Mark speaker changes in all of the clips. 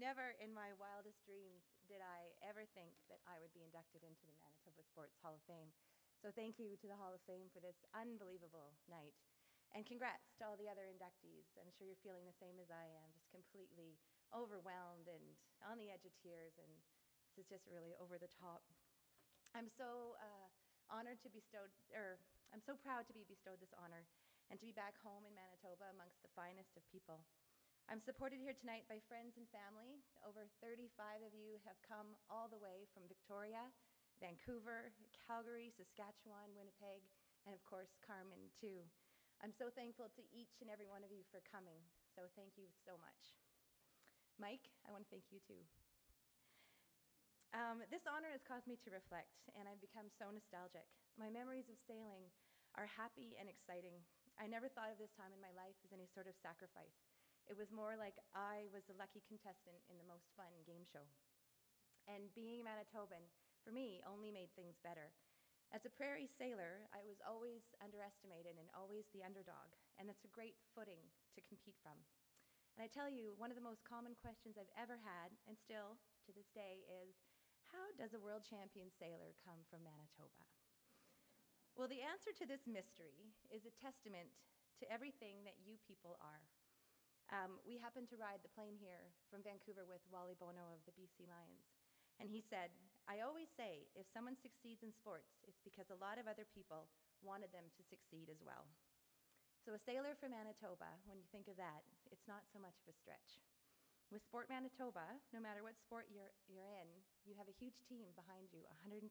Speaker 1: Never in my wildest dreams did I ever think that I would be inducted into the Manitoba Sports Hall of Fame. So thank you to the Hall of Fame for this unbelievable night. And congrats to all the other inductees. I'm sure you're feeling the same as I am, just completely overwhelmed and on the edge of tears, and this is just really over the top. I'm so honored to I'm so proud to be bestowed this honor and to be back home in Manitoba amongst the finest of people. I'm supported here tonight by friends and family. Over 35 of you have come all the way from Victoria, Vancouver, Calgary, Saskatchewan, Winnipeg, and of course, Carmen too. I'm so thankful to each and every one of you for coming, so thank you so much. Mike, I want to thank you too. This honor has caused me to reflect, and I've become so nostalgic. My memories of sailing are happy and exciting. I never thought of this time in my life as any sort of sacrifice. It was more like I was the lucky contestant in the most fun game show. And being Manitoban, for me, only made things better. As a prairie sailor, I was always underestimated and always the underdog, and that's a great footing to compete from. And I tell you, one of the most common questions I've ever had, and still to this day, is how does a world champion sailor come from Manitoba? Well, the answer to this mystery is a testament to everything that you people are. We happened to ride the plane here from Vancouver with Wally Bono of the BC Lions. And he said, I always say, if someone succeeds in sports, it's because a lot of other people wanted them to succeed as well. So a sailor from Manitoba, when you think of that, it's not so much of a stretch. With Sport Manitoba, no matter what sport you're in, you have a huge team behind you, 110%.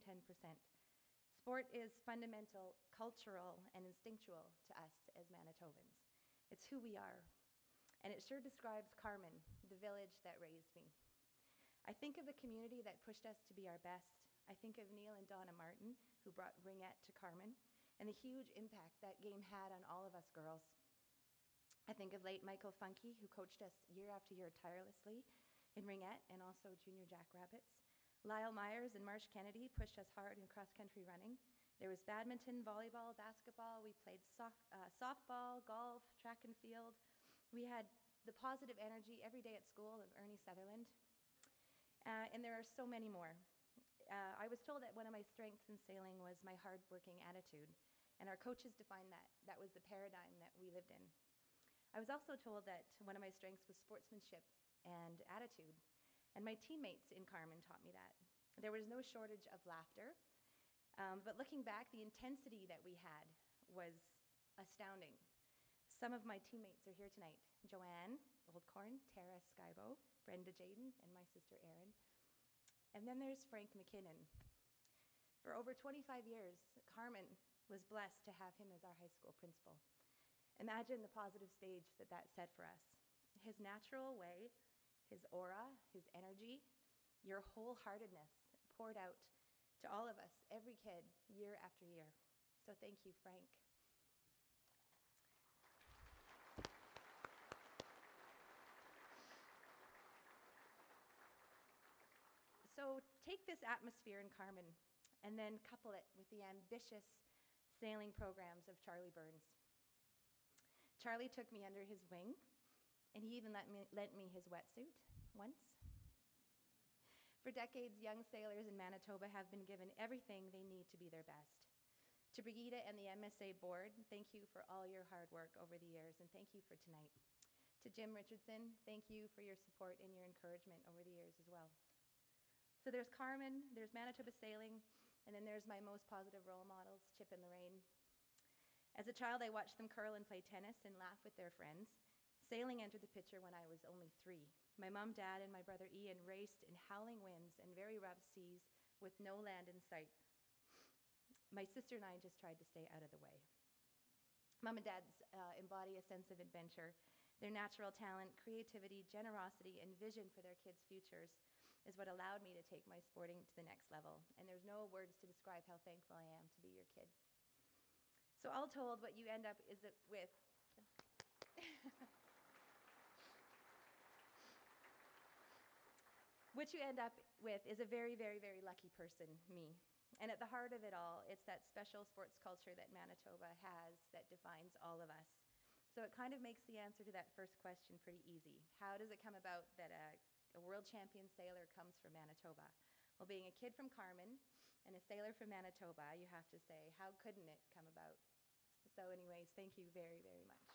Speaker 1: Sport is fundamental, cultural, and instinctual to us as Manitobans. It's who we are. And it sure describes Carmen, the village that raised me. I think of the community that pushed us to be our best. I think of Neil and Donna Martin, who brought ringette to Carmen, and the huge impact that game had on all of us girls. I think of late Michael Funky, who coached us year after year tirelessly in ringette and also junior jackrabbits. Lyle Myers and Marsh Kennedy pushed us hard in cross-country running. There was badminton, volleyball, basketball. We played softball, golf, track and field. We had the positive energy every day at school of Ernie Sutherland. And there are so many more. I was told that one of my strengths in sailing was my hard-working attitude, and our coaches defined that. That was the paradigm that we lived in. I was also told that one of my strengths was sportsmanship and attitude, and my teammates in Carmen taught me that. There was no shortage of laughter, but looking back, the intensity that we had was astounding. Some of my teammates are here tonight. Joanne Oldcorn, Tara Skybo, Brenda Jaden, and my sister Erin. And then there's Frank McKinnon. For over 25 years, Carmen was blessed to have him as our high school principal. Imagine the positive stage that set for us. His natural way, his aura, his energy, your wholeheartedness poured out to all of us, every kid, year after year. So thank you, Frank. So take this atmosphere in Carmen and then couple it with the ambitious sailing programs of Charlie Burns. Charlie took me under his wing, and he even lent me his wetsuit once. For decades, young sailors in Manitoba have been given everything they need to be their best. To Brigitte and the MSA board, thank you for all your hard work over the years, and thank you for tonight. To Jim Richardson, thank you for your support and your encouragement over the years as well. So there's Carmen, there's Manitoba Sailing, and then there's my most positive role models, Chip and Lorraine. As a child, I watched them curl and play tennis and laugh with their friends. Sailing entered the picture when I was only 3. My mom, dad, and my brother Ian raced in howling winds and very rough seas with no land in sight. My sister and I just tried to stay out of the way. Mom and dads embody a sense of adventure. Their natural talent, creativity, generosity, and vision for their kids' futures is what allowed me to take my sporting to the next level. And there's no words to describe how thankful I am to be your kid. So all told, what you end up with what you end up with is a very, very, very lucky person, me. And at the heart of it all, it's that special sports culture that Manitoba has that defines all of us. So it kind of makes the answer to that first question pretty easy. How does it come about that a a world champion sailor comes from Manitoba. Well, being a kid from Carmen and a sailor from Manitoba, you have to say, how couldn't it come about? So anyways, thank you very, very much.